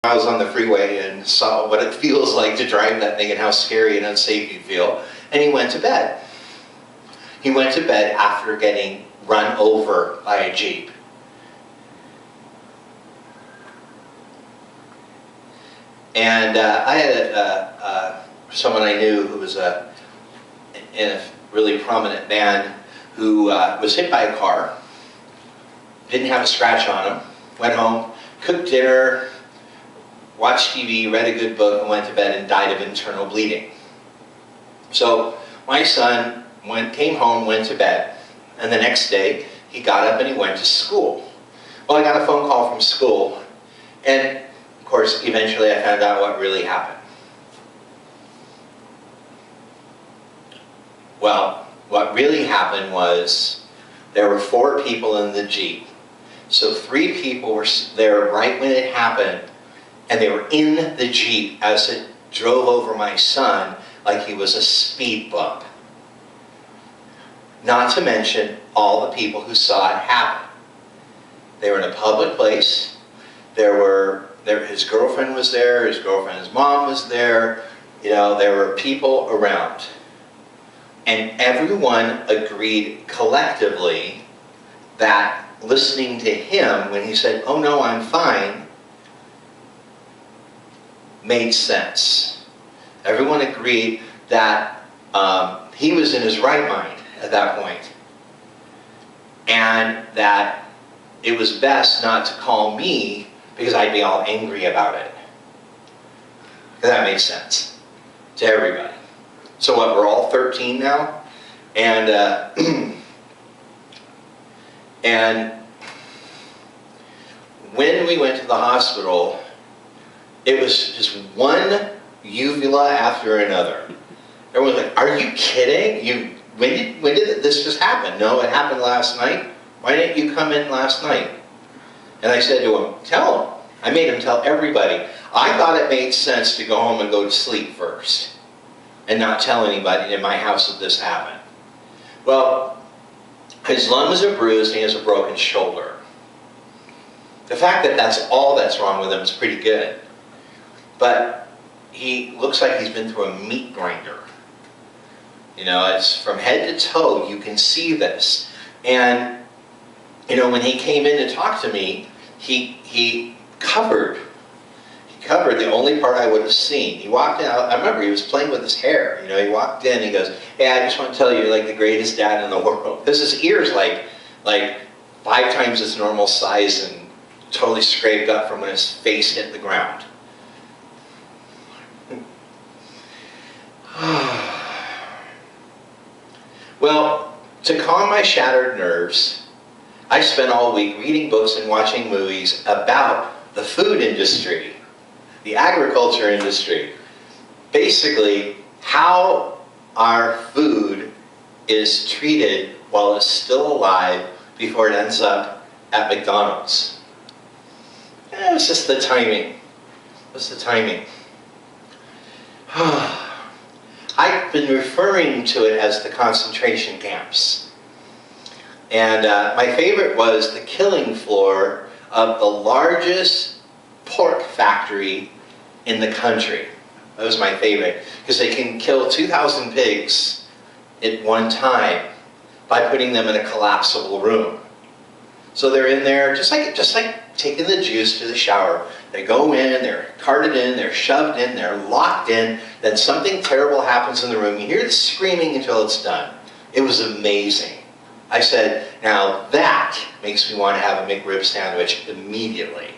I was on the freeway and saw what it feels like to drive that thing and how scary and unsafe you feel, and he went to bed. He went to bed after getting run over by a Jeep. And I had someone I knew who was in a really prominent band who was hit by a car, didn't have a scratch on him, went home, cooked dinner, watched TV, read a good book, and went to bed and died of internal bleeding. So my son came home, went to bed, and the next day he got up and he went to school. Well, I got a phone call from school, and of course, eventually I found out what really happened. Well, what really happened was there were 4 people in the Jeep. So 3 people were there right when it happened, and they were in the Jeep as it drove over my son like he was a speed bump. Not to mention all the people who saw it happen. They were in a public place. His girlfriend was there, his girlfriend's mom was there, there were people around. And everyone agreed collectively that listening to him when he said, "Oh no, I'm fine," made sense. Everyone agreed that he was in his right mind at that point, and that it was best not to call me because I'd be all angry about it. That made sense to everybody. So what, we're all 13 now? And and when we went to the hospital, it was just one uvula after another. Everyone was like, "Are you kidding? When did this just happen?" "No, it happened last night." "Why didn't you come in last night?" And I said to him, "Tell him." I made him tell everybody. I thought it made sense to go home and go to sleep first and not tell anybody in my house that this happened. Well, his lungs are bruised and he has a broken shoulder. The fact that that's all that's wrong with him is pretty good. But he looks like he's been through a meat grinder. It's from head to toe, you can see this. And, when he came in to talk to me, he covered the only part I would have seen. He walked out, I remember he was playing with his hair. He walked in, he goes, "Hey, I just want to tell you, you're like the greatest dad in the world." Because his ear's like 5 times its normal size and totally scraped up from when his face hit the ground. Well, to calm my shattered nerves, I spent all week reading books and watching movies about the food industry, the agriculture industry. Basically, how our food is treated while it's still alive before it ends up at McDonald's. It's just the timing. What's the timing? I've been referring to it as the concentration camps. And my favorite was the killing floor of the largest pork factory in the country. That was my favorite, because they can kill 2,000 pigs at one time by putting them in a collapsible room. So they're in there just like taking the Jews to the shower. They go in, they're carted in, they're shoved in, they're locked in, then something terrible happens in the room. You hear the screaming until it's done. It was amazing. I said, now that makes me want to have a McRib sandwich immediately.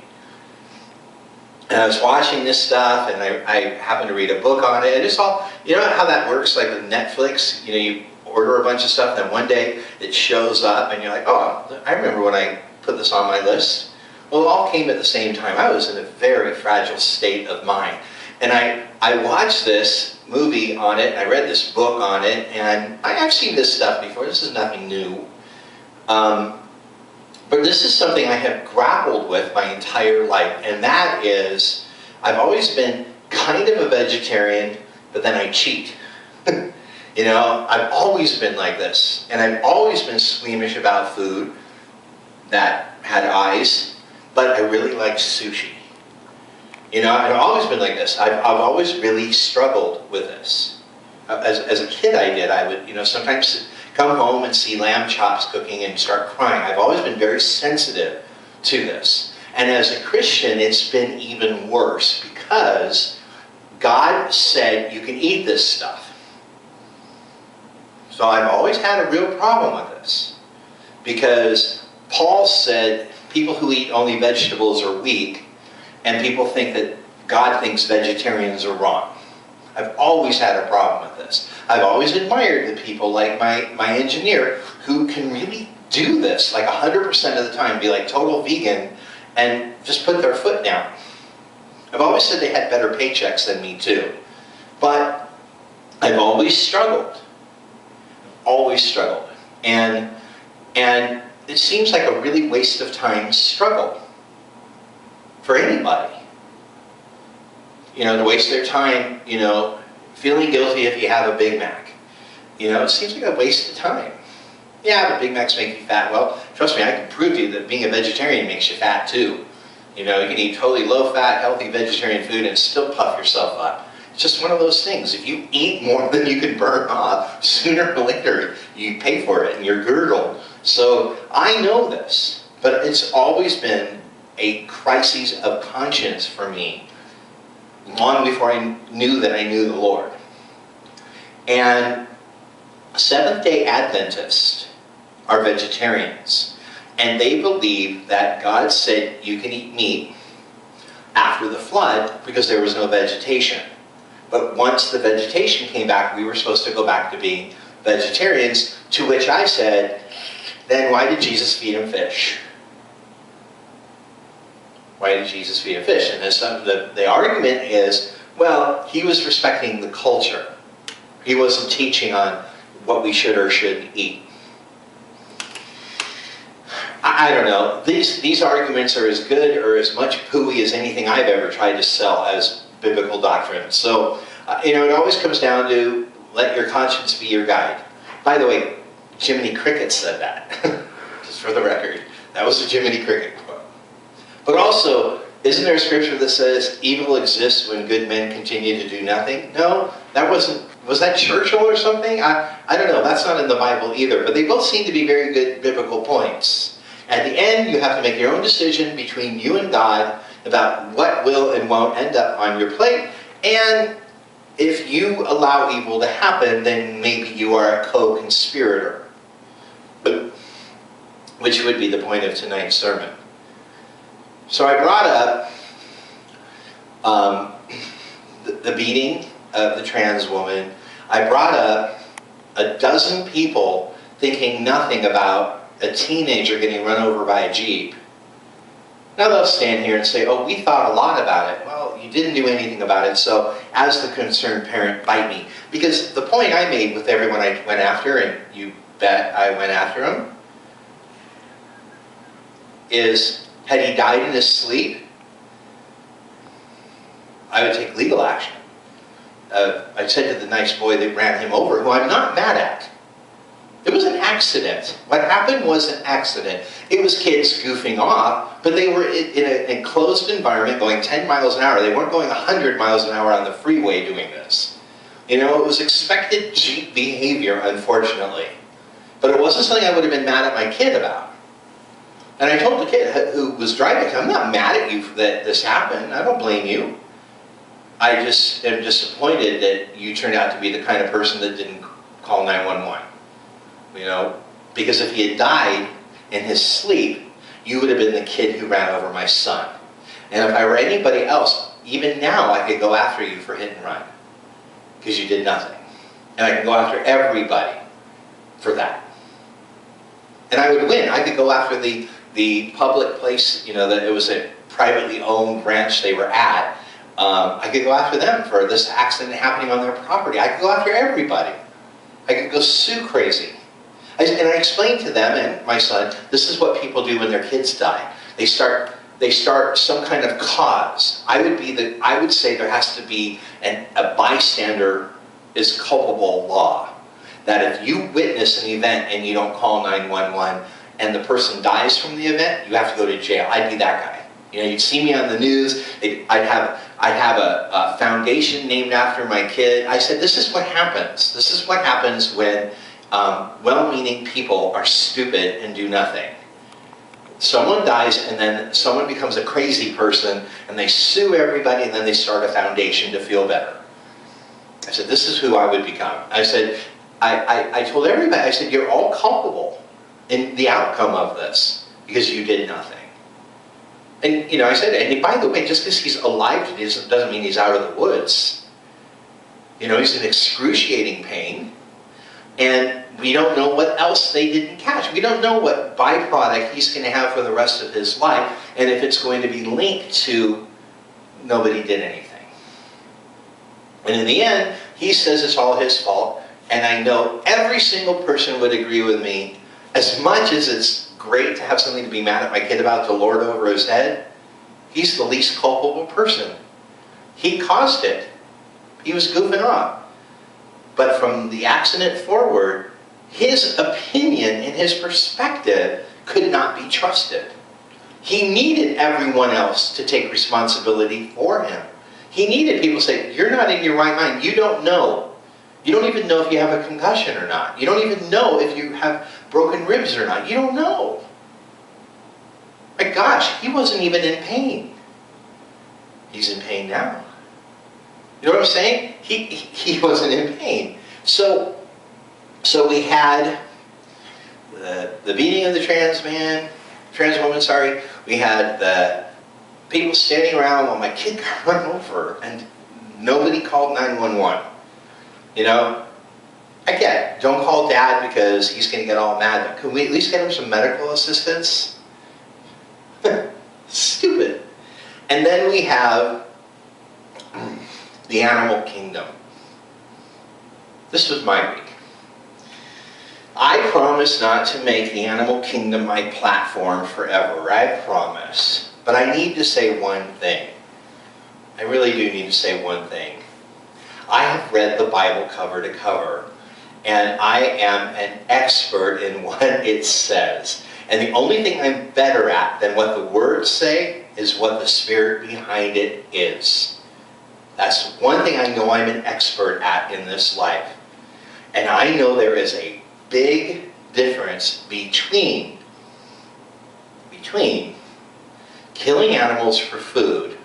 And I was watching this stuff, and I happened to read a book on it, and it's all, you know how that works, like with Netflix, you order a bunch of stuff, then one day it shows up, and you're like, oh, I remember when I put this on my list. Well, it all came at the same time. I was in a very fragile state of mind. And I watched this movie on it, I read this book on it, and I've seen this stuff before. This is nothing new. But this is something I have grappled with my entire life, and that is, I've always been kind of a vegetarian, but then I cheat. I've always been like this, and I've always been squeamish about food that had eyes, but I really like sushi. You know, I've always been like this. I've always really struggled with this. As a kid I did. I would, you know, sometimes come home and see lamb chops cooking and start crying. I've always been very sensitive to this. And as a Christian, it's been even worse because God said you can eat this stuff. So I've always had a real problem with this. Because Paul said people who eat only vegetables are weak, and people think that God thinks vegetarians are wrong. I've always had a problem with this. I've always admired the people like my engineer who can really do this like 100% of the time, be like total vegan, and just put their foot down. I've always said they had better paychecks than me too. But I've always struggled. Always struggled. And it seems like a really waste of time struggle for anybody. You know, to waste their time, you know, feeling guilty if you have a Big Mac. You know, it seems like a waste of time. Yeah, but Big Macs make you fat. Well, trust me, I can prove to you that being a vegetarian makes you fat too. You know, you can eat totally low-fat, healthy vegetarian food and still puff yourself up. It's just one of those things. If you eat more than you can burn off, sooner or later you pay for it and you're girdled. So I know this, but it's always been a crisis of conscience for me long before I knew that I knew the Lord. And Seventh-day Adventists are vegetarians. And they believe that God said you can eat meat after the flood because there was no vegetation. But once the vegetation came back, we were supposed to go back to being vegetarians, to which I said, then why did Jesus feed them fish? Why did Jesus feed a fish? And the argument is, well, he was respecting the culture. He wasn't teaching on what we should or shouldn't eat. I don't know. These arguments are as good or as much pooey as anything I've ever tried to sell as biblical doctrine. So, you know, it always comes down to let your conscience be your guide. By the way, Jiminy Cricket said that, just for the record. That was a Jiminy Cricket quote. But also, isn't there a scripture that says, evil exists when good men continue to do nothing? No, that wasn't, was that Churchill or something? I don't know, that's not in the Bible either, but they both seem to be very good biblical points. At the end, you have to make your own decision between you and God about what will and won't end up on your plate, and if you allow evil to happen, then maybe you are a co-conspirator, which would be the point of tonight's sermon. So I brought up the beating of the trans woman. I brought up a dozen people thinking nothing about a teenager getting run over by a Jeep. Now they'll stand here and say, oh, we thought a lot about it. Well, you didn't do anything about it, so as the concerned parent, bite me. Because the point I made with everyone I went after, and you bet I went after him, is, had he died in his sleep, I would take legal action. I said to the nice boy that ran him over, who I'm not mad at, it was an accident. What happened was an accident. It was kids goofing off, but they were in an enclosed environment going 10 miles an hour. They weren't going 100 miles an hour on the freeway doing this. You know, it was expected Jeep behavior, unfortunately. But it wasn't something I would have been mad at my kid about. And I told the kid who was driving, I'm not mad at you that this happened. I don't blame you. I just am disappointed that you turned out to be the kind of person that didn't call 911. You know, because if he had died in his sleep, you would have been the kid who ran over my son. And if I were anybody else, even now I could go after you for hit and run. Because you did nothing. And I can go after everybody for that. And I would win. I could go after the public place, you know, that it was a privately owned ranch they were at. I could go after them for this accident happening on their property. I could go after everybody. I could go sue crazy. And I explained to them and my son, this is what people do when their kids die. They start some kind of cause. I would say there has to be a bystander is culpable law. That if you witness an event and you don't call 911 and the person dies from the event, you have to go to jail. I'd be that guy. You know, you'd see me on the news. I'd have a foundation named after my kid. I said, this is what happens. This is what happens when well-meaning people are stupid and do nothing. Someone dies, and then someone becomes a crazy person, and they sue everybody, and then they start a foundation to feel better. I said, this is who I would become. I said, I told everybody, I said, you're all culpable in the outcome of this because you did nothing. And, you know, I said, and by the way, just because he's alive today doesn't mean he's out of the woods. You know, he's in excruciating pain, and we don't know what else they didn't catch. We don't know what byproduct he's going to have for the rest of his life, and if it's going to be linked to nobody did anything. And in the end, he says it's all his fault, and I know every single person would agree with me. As much as it's great to have something to be mad at my kid about to lord over his head, he's the least culpable person. He caused it. He was goofing off. But from the accident forward, his opinion and his perspective could not be trusted. He needed everyone else to take responsibility for him. He needed people to say, you're not in your right mind. You don't know. You don't even know if you have a concussion or not. You don't even know if you have broken ribs or not. You don't know. My gosh, he wasn't even in pain. He's in pain now. You know what I'm saying? He wasn't in pain. So we had the beating of the trans woman, sorry. We had the people standing around while my kid got run over, and nobody called 911. You know, I get it. Don't call Dad because he's going to get all mad. But could we at least get him some medical assistance? Stupid. And then we have the animal kingdom. This was my week. I promise not to make the animal kingdom my platform forever. I promise. But I need to say one thing. I really do need to say one thing. I have read the Bible cover to cover, and I am an expert in what it says. And the only thing I'm better at than what the words say is what the spirit behind it is. That's one thing I know I'm an expert at in this life. And I know there is a big difference between killing animals for food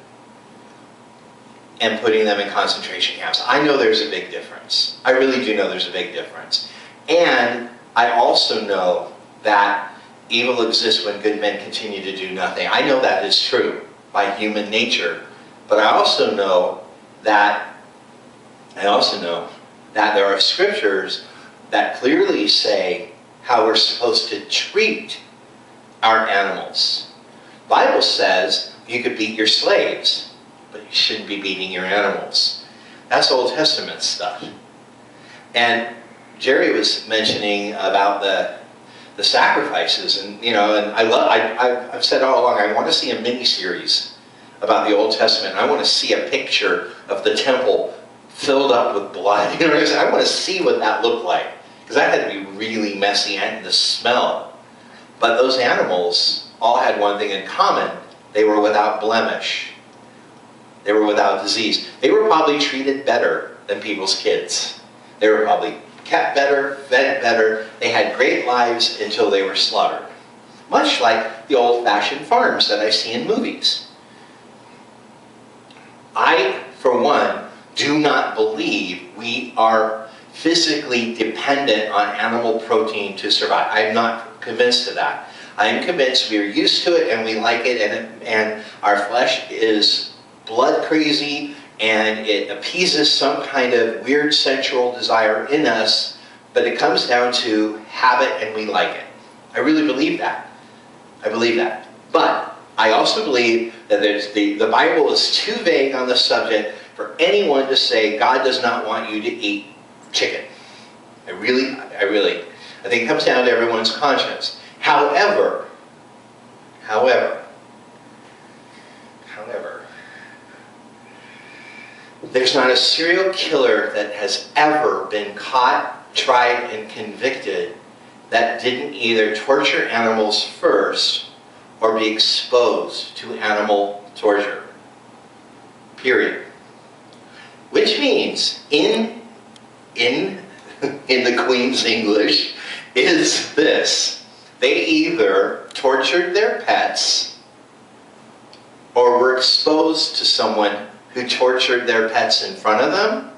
and putting them in concentration camps. I know there's a big difference. I really do know there's a big difference. And I also know that evil exists when good men continue to do nothing. I know that is true by human nature. But I also know that there are scriptures that clearly say how we're supposed to treat our animals. The Bible says you could beat your slaves, but you shouldn't be beating your animals. That's Old Testament stuff. And Jerry was mentioning about the sacrifices, and you know, and I've said all along, I want to see a mini-series about the Old Testament. I want to see a picture of the temple filled up with blood. You know what I'm saying? I want to see what that looked like, because that had to be really messy and the smell. But those animals all had one thing in common. They were without blemish. They were without disease. They were probably treated better than people's kids. They were probably kept better, fed better. They had great lives until they were slaughtered. Much like the old-fashioned farms that I see in movies. I, for one, do not believe we are physically dependent on animal protein to survive. I'm not convinced of that. I am convinced we are used to it and we like it, and our flesh is blood crazy, and it appeases some kind of weird sensual desire in us, but it comes down to habit and we like it. I really believe that. I believe that. But I also believe that the Bible is too vague on the subject for anyone to say God does not want you to eat chicken. I think it comes down to everyone's conscience. However, there's not a serial killer that has ever been caught, tried, and convicted that didn't either torture animals first or be exposed to animal torture. Period. Which means, in the Queen's English, is this: they either tortured their pets or were exposed to someone who tortured their pets in front of them,